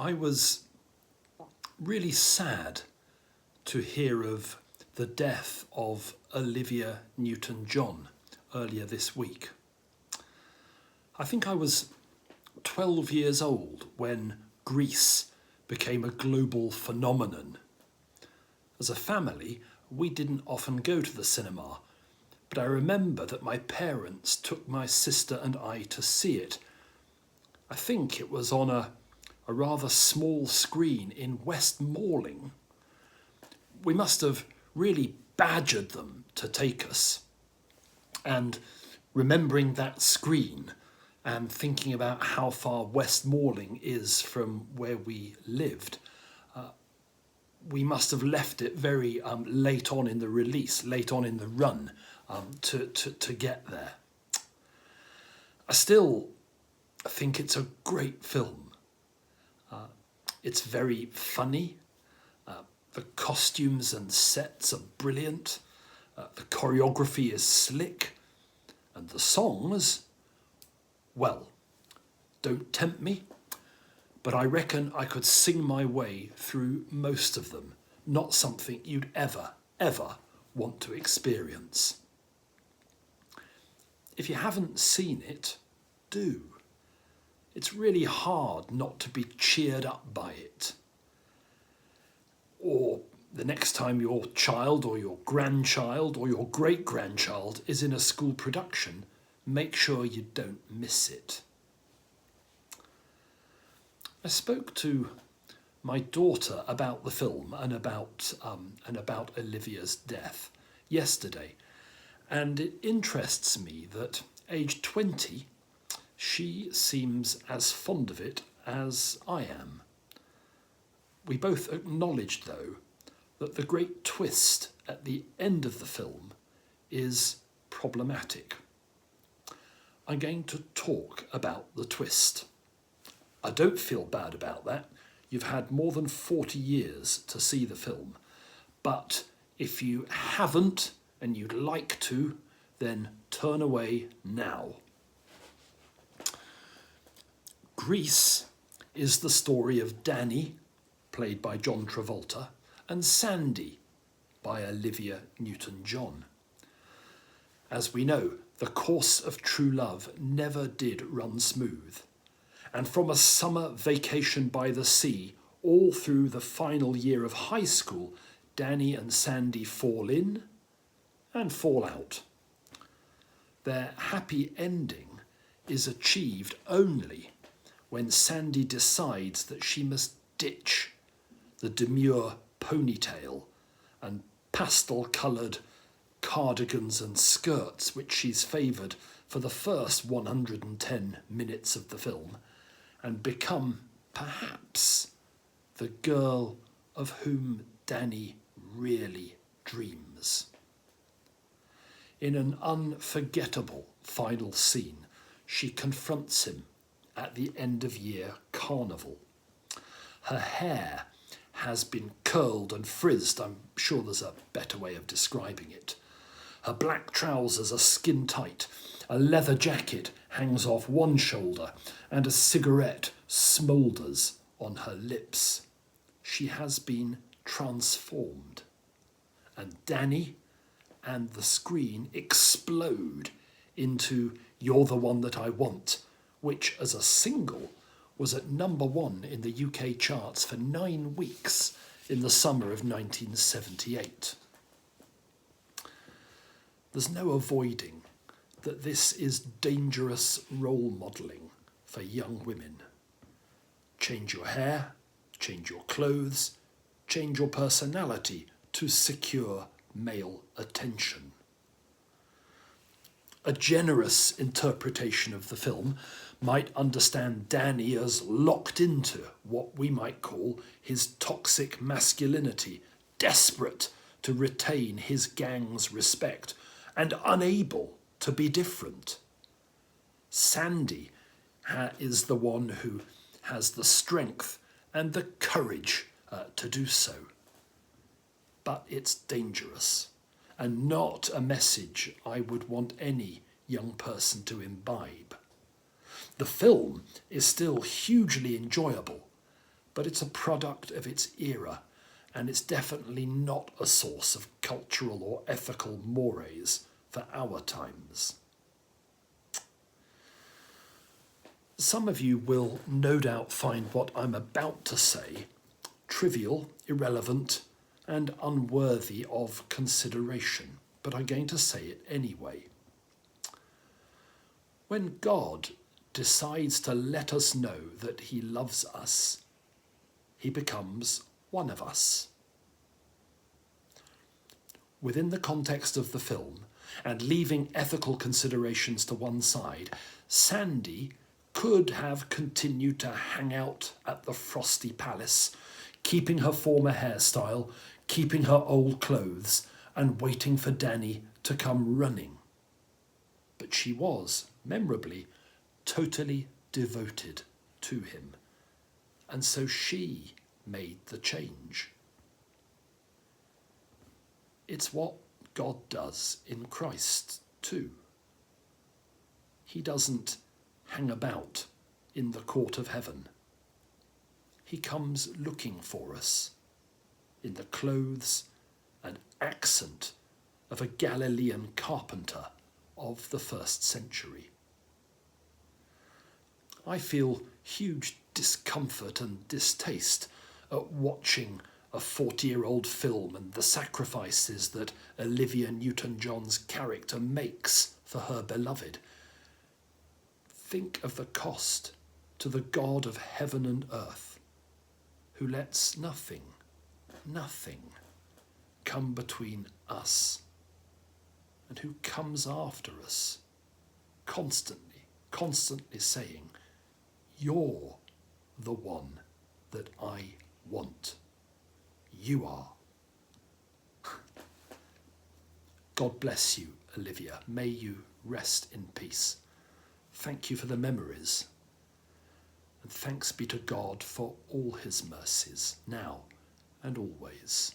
I was really sad to hear of the death of Olivia Newton-John earlier this week. I think I was 12 years old when Grease became a global phenomenon. As a family, we didn't often go to the cinema, but I remember that my parents took my sister and I to see it. I think it was on a rather small screen in West Malling. We must have really badgered them to take us. And remembering that screen and thinking about how far West Malling is from where we lived, we must have left it very late on in the release, late on in the run to get there. I still think it's a great film. It's very funny. The costumes and sets are brilliant. The choreography is slick. And the songs, well, don't tempt me, but I reckon I could sing my way through most of them. Not something you'd ever want to experience. If you haven't seen it, do. It's really hard not to be cheered up by it. Or the next time your child or your grandchild or your great-grandchild is in a school production, make sure you don't miss it. I spoke to my daughter about the film and about Olivia's death yesterday, and it interests me that age 20, she seems as fond of it as I am. We both acknowledged, though, that the great twist at the end of the film is problematic. I'm going to talk about the twist. I don't feel bad about that. You've had more than 40 years to see the film. But if you haven't and you'd like to, then turn away now. Grease is the story of Danny, played by John Travolta, and Sandy, by Olivia Newton-John. As we know, the course of true love never did run smooth. And from a summer vacation by the sea, all through the final year of high school, Danny and Sandy fall in and fall out. Their happy ending is achieved only when Sandy decides that she must ditch the demure ponytail and pastel-coloured cardigans and skirts which she's favoured for the first 110 minutes of the film, and become, perhaps, the girl of whom Danny really dreams. In an unforgettable final scene, she confronts him at the end-of-year carnival. Her hair has been curled and frizzed. I'm sure there's a better way of describing it. Her black trousers are skin tight. A leather jacket hangs off one shoulder and a cigarette smoulders on her lips. She has been transformed. And Danny and the screen explode into "You're the One That I Want," which as a single was at number 1 in the UK charts for 9 weeks in the summer of 1978. There's no avoiding that this is dangerous role modelling for young women. Change your hair, change your clothes, change your personality to secure male attention. A generous interpretation of the film might understand Danny as locked into what we might call his toxic masculinity, desperate to retain his gang's respect and unable to be different. Sandy is the one who has the strength and the courage to do so. But it's dangerous, and not a message I would want any young person to imbibe. The film is still hugely enjoyable, but it's a product of its era, and it's definitely not a source of cultural or ethical mores for our times. Some of you will no doubt find what I'm about to say trivial, irrelevant, and unworthy of consideration, but I'm going to say it anyway. When God decides to let us know that he loves us, he becomes one of us. Within the context of the film, and leaving ethical considerations to one side, Sandy could have continued to hang out at the Frosty Palace, keeping her former hairstyle, keeping her old clothes, and waiting for Danny to come running. But she was, memorably, totally devoted to him, and so she made the change. It's what God does in Christ too. He doesn't hang about in the court of heaven. He comes looking for us in the clothes and accent of a Galilean carpenter of the first century. I feel huge discomfort and distaste at watching a 40-year-old film and the sacrifices that Olivia Newton-John's character makes for her beloved. Think of the cost to the God of heaven and earth, who lets nothing come between us, and who comes after us, constantly saying, "You're the one that I want. You are." God bless you, Olivia. May you rest in peace. Thank you for the memories. And thanks be to God for all his mercies, now and always.